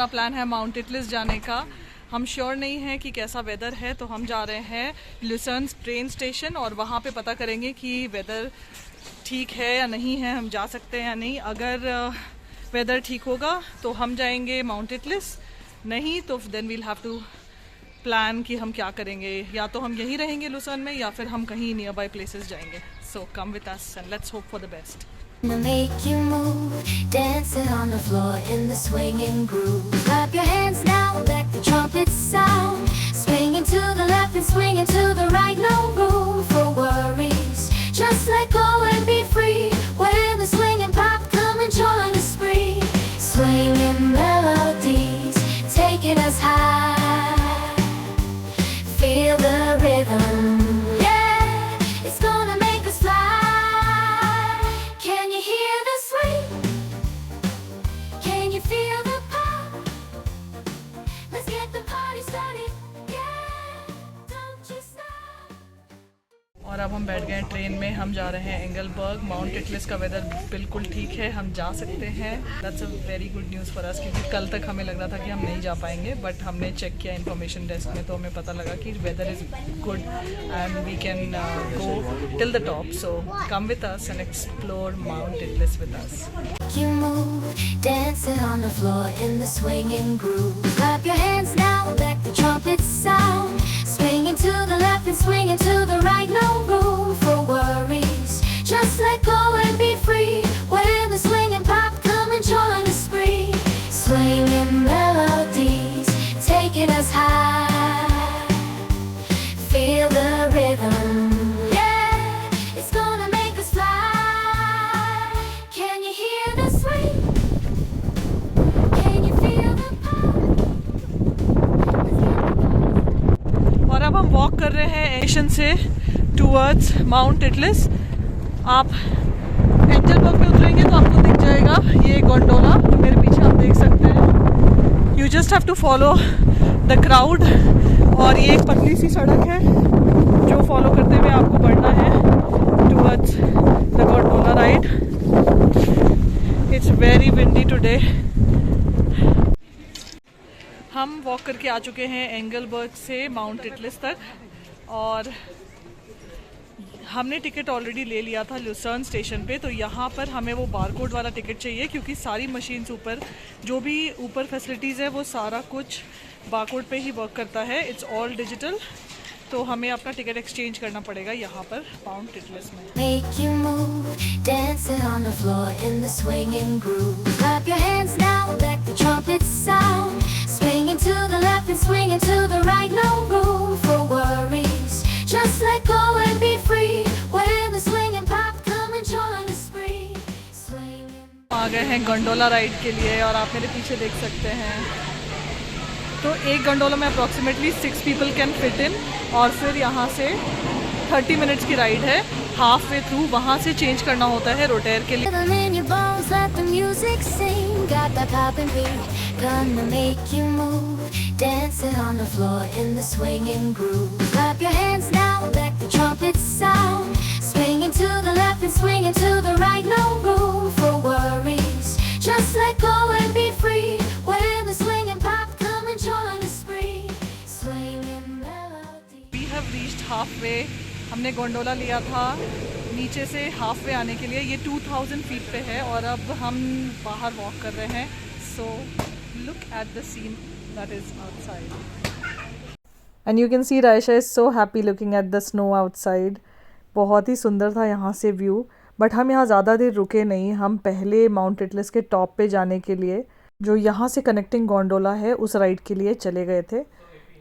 हमारा प्लान है माउंट इटलिस जाने का। हम श्योर नहीं हैं कि कैसा वेदर है, तो हम जा रहे हैं लुसर्न ट्रेन स्टेशन और वहाँ पे पता करेंगे कि वेदर ठीक है या नहीं है, हम जा सकते हैं या नहीं। अगर वेदर ठीक होगा तो हम जाएंगे माउंट इटलिस, नहीं तो then we'll have to plan कि हम क्या करेंगे। या तो हम यहीं रहेंगे लुसर्न में या फिर हम कहीं नियर बाय प्लेसेस जाएंगे। So come with us and let's hope for the best. Make you move, dancing on the floor in the swinging groove. Clap your hands now, let the trumpets sound. Swinging to the left and swinging to the right, no room for worries. Just let go and be free. When the swinging pop, come and join the spree. Swinging melodies, taking us high. Feel the rhythm. और अब हम बैठ गए हैं train में, हम जा रहे हैं एंगलबर्ग। माउंट इटलिस का वेदर बिल्कुल ठीक है, हम जा सकते हैं। That's a very good news for us, क्योंकि कल तक हमें लग रहा था कि हम नहीं जा पाएंगे, बट हमने चेक किया इन्फॉर्मेशन डेस्क में तो हमें पता लगा कि weather is good and we can go till the top. So come with us and explore Mount Titlis with us. You move, dancing on the floor in the swinging groove. Clap your hands now, let the trumpets sound. Swinging to the left and swinging to the right, no room for worries. Just let go and be free. When the swinging pop, come and join the spree. Swinging melodies, taking us high. Feel the rhythm. अब हम walk कर रहे हैं station से towards mount इटलिस। आप एंजलबर्ग में उतरेंगे तो आपको दिख जाएगा ये गोंडोला जो मेरे पीछे आप देख सकते हैं। You just have to follow the crowd, और ये एक पतली सी सड़क है जो फॉलो करते हुए आपको बढ़ना है towards the gondola ride. It's very windy today. हम वॉक करके आ चुके हैं एंगलबर्ग से माउंट इटलिस तक, और हमने टिकट ऑलरेडी ले लिया था लुसर्न स्टेशन पे। तो यहाँ पर हमें वो बारकोड वाला टिकट चाहिए, क्योंकि सारी मशीन्स ऊपर जो भी ऊपर फैसिलिटीज़ है वो सारा कुछ बारकोड पे ही वर्क करता है। इट्स ऑल डिजिटल, तो हमें अपना टिकट एक्सचेंज करना पड़ेगा यहाँ पर माउंट इटलिस में। Make you move, dancing on the floor in the swinging groove. Clap your hands now, let the trumpets sound. Swinging to the left and swinging to the right, no room for worries. Just let go and be free. When the swinging pop, come and join the spree. Swinging. आ गए हैं gondola ride के लिए, और आप मेरे पीछे देख सकते हैं। तो एक गंडोला में approximately 6 people can fit in, और फिर यहाँ से 30 मिनट्स की राइड है। हाफ वे थ्रू वहाँ से चेंज करना होता है रोटेयर के लिए। Rhythm in your bones, let the music sing. Got that poppin' beat, gonna make you move. Dancing on the floor in the swinging groove. Clap your hands now, let the trumpets sound. Swinging to the left and swinging to the right, no room for worries. Just let go and be free. When the swinging pop, come and join the spree. Swinging melody. We have reached halfway. हमने gondola लिया था नीचे से half way आने के लिए। ये 2000 feet पे है, और अब हम बाहर वॉक कर रहे हैं। So look at the scene that is outside, and you can see Raisha is so happy looking at the snow outside. बहुत ही सुंदर था यहाँ से व्यू, बट हम यहाँ ज़्यादा देर रुके नहीं। हम पहले माउंट इटलिस के टॉप पे जाने के लिए, जो यहाँ से कनेक्टिंग गोंडोला है, उस राइड के लिए चले गए थे,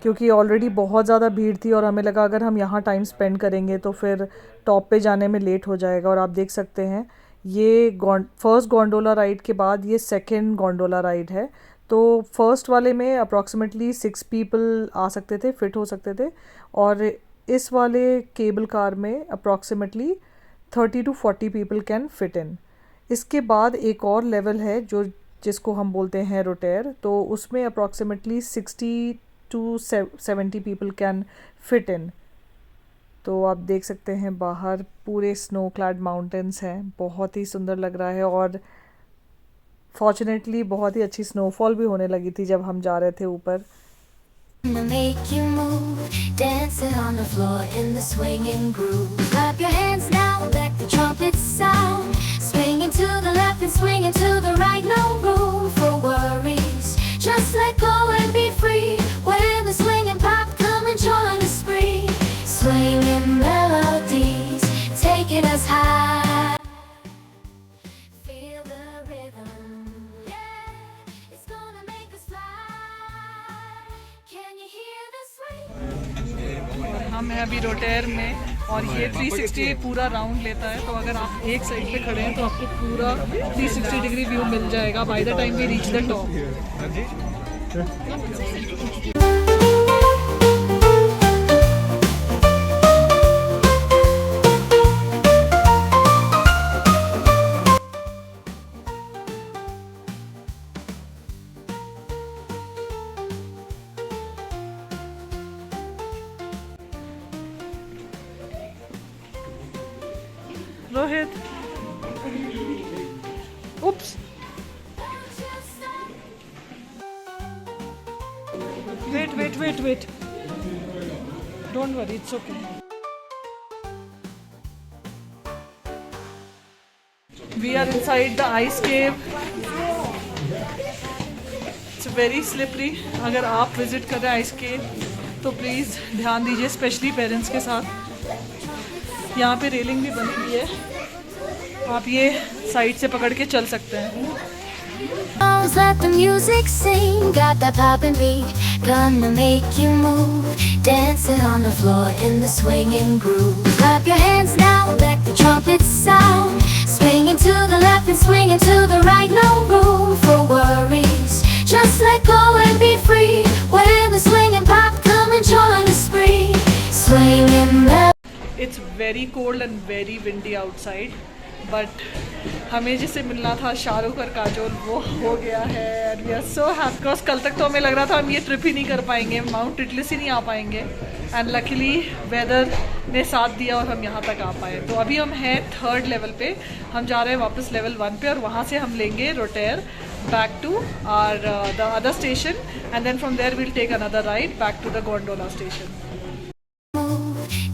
क्योंकि ऑलरेडी बहुत ज़्यादा भीड़ थी और हमें लगा अगर हम यहाँ टाइम स्पेंड करेंगे तो फिर टॉप पे जाने में लेट हो जाएगा। और आप देख सकते हैं ये फर्स्ट गोंडोला राइड के बाद ये सेकंड गोंडोला राइड है। तो फर्स्ट वाले में अप्रॉक्सीमेटली 6 पीपल आ सकते थे, फिट हो सकते थे, और इस वाले केबल कार में approximately 30 to 40 people can fit in. इसके बाद एक और लेवल है जिसको हम बोलते हैं रोटेयर, तो उसमें approximately 60 to 70 people can fit in. तो आप देख सकते हैं बाहर पूरे स्नो क्लैड माउंटेन्स हैं, बहुत ही सुंदर लग रहा है। और फॉर्चुनेटली बहुत ही अच्छी स्नोफॉल भी होने लगी थी जब हम जा रहे थे ऊपर। Make you move, dancing on the floor in the swinging groove. Clap your hands now, let the trumpets sound. Swinging to the left and swinging to the right, no room for worries. Just let go and be free. When the swinging pop, come and join the spree. Swinging melodies, taking us high. Feel the rhythm, yeah, it's gonna make us fly. Can you hear the swing? और हम हैं अभी रोटेर में और ये 360 पूरा round लेता है, तो अगर आप एक साइड पे खड़े हैं तो आपको पूरा 360 डिग्री व्यू मिल जाएगा by the time we reach the top. Rohit, oops, wait, don't worry, it's okay. We are inside the ice cave. It's very slippery. अगर आप विजिट कर रहे हैं आइस केव तो प्लीज़ ध्यान दीजिए, स्पेशली पेरेंट्स के साथ। यहाँ पे रेलिंग भी बनी हुई है, आप ये साइड से पकड़ के चल सकते हैं। Let the music sing, got that poppin' beat, gonna make you move, dancing on the floor in the swinging groove. Clap your hands now, let the trumpets sound, swinging to the left and swinging to the right, no room for worries. Just let go and be free. When the swinging pop, come and join the spree. Swinging It's very cold and very windy outside, but हमें जिसे मिलना था शाहरुख और काजोल वो हो गया है and we are so happy because कल तक तो हमें लग रहा था हम ये ट्रिप ही नहीं कर पाएंगे, माउंट टिटलिस ही नहीं आ पाएंगे, एंड लकीली वेदर ने साथ दिया और हम यहाँ तक आ पाए। तो अभी हम हैं 3rd लेवल पे, हम जा रहे हैं वापस लेवल 1 पे और वहाँ से हम लेंगे रोटेर back to our the other station and then from there we'll take another ride back to the gondola station.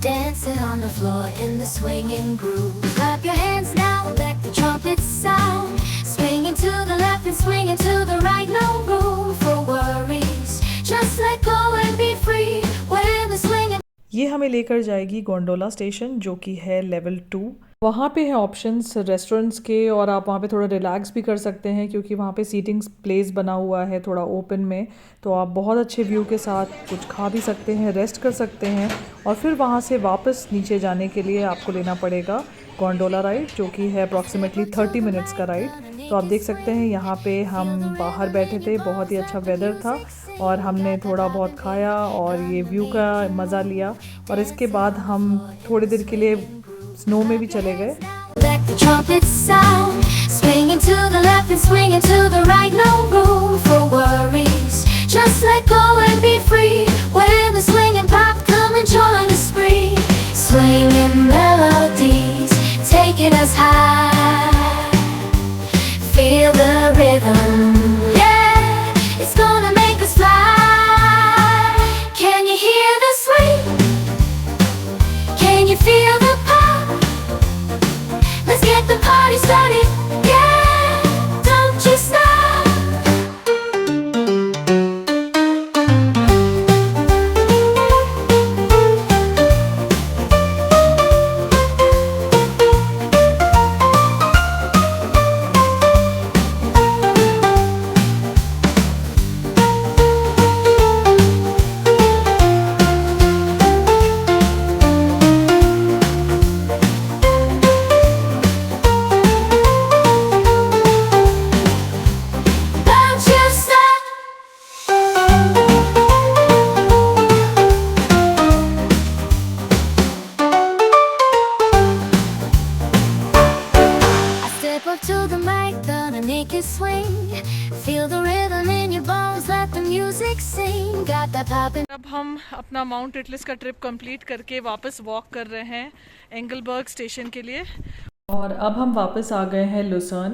dancing on the floor in the swinging groove. Clap your hands now, let the trumpets sound. Swinging to the left and swinging to the right, no room for worries. Just let go and be free. When the swinging ये हमें लेकर जाएगी gondola station जो कि है level 2। वहाँ पे है ऑप्शंस रेस्टोरेंट्स के और आप वहाँ पे थोड़ा रिलैक्स भी कर सकते हैं क्योंकि वहाँ पे सीटिंग प्लेस बना हुआ है थोड़ा ओपन में, तो आप बहुत अच्छे व्यू के साथ कुछ खा भी सकते हैं, रेस्ट कर सकते हैं और फिर वहाँ से वापस नीचे जाने के लिए आपको लेना पड़ेगा गोंडोला राइड जो कि है अप्रॉक्सीमेटली 30 मिनट्स का राइड। तो आप देख सकते हैं यहाँ पे हम बाहर बैठे थे, बहुत ही अच्छा वेदर था और हमने थोड़ा बहुत खाया और ये व्यू का मज़ा लिया और इसके बाद हम थोड़ी देर के लिए स्नो में भी चले गए। let the trumpets sound. Swinging to the left and swinging to the right, no room for worries. Just let go and be free. When the swinging pop, come and join the spree. Swinging melodies, taking us high. Feel the rhythm, yeah, it's gonna make us fly. Can you hear the swing? Can you feel the pop? Let's get the party started, yeah, don't you stop. Don't you stop. I step up to the mic, gonna make it swing. Feel the rhythm in your bones, let the music sing. Got that poppin'. अब हम अपना mount Titlis का trip complete करके वापस walk कर रहे हैं एंगलबर्ग station के लिए और अब हम वापस आ गए हैं लुसर्न।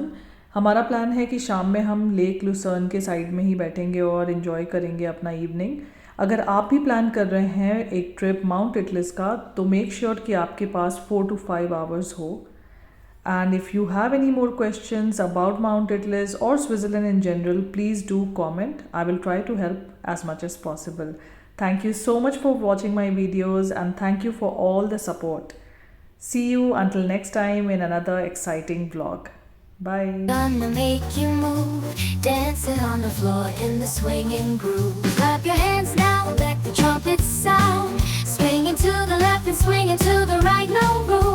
हमारा प्लान है कि शाम में हम लेक लुसर्न के साइड में ही बैठेंगे और इन्जॉय करेंगे अपना इवनिंग। अगर आप भी प्लान कर रहे हैं एक ट्रिप माउंट इटलिस का, तो मेक श्योर कि आपके पास 4 to 5 आवर्स हो। And if you have any more questions about Mount Atlas or Switzerland in general, please do comment. I will try to help as much as possible. Thank you so much for watching my videos and thank you for all the support. See you until next time in another exciting vlog. Bye. Gonna make you move, dancing on the floor in the swinging groove. Clap your hands now, let the trumpets sound. Swinging to the left and swinging to the right, no rule.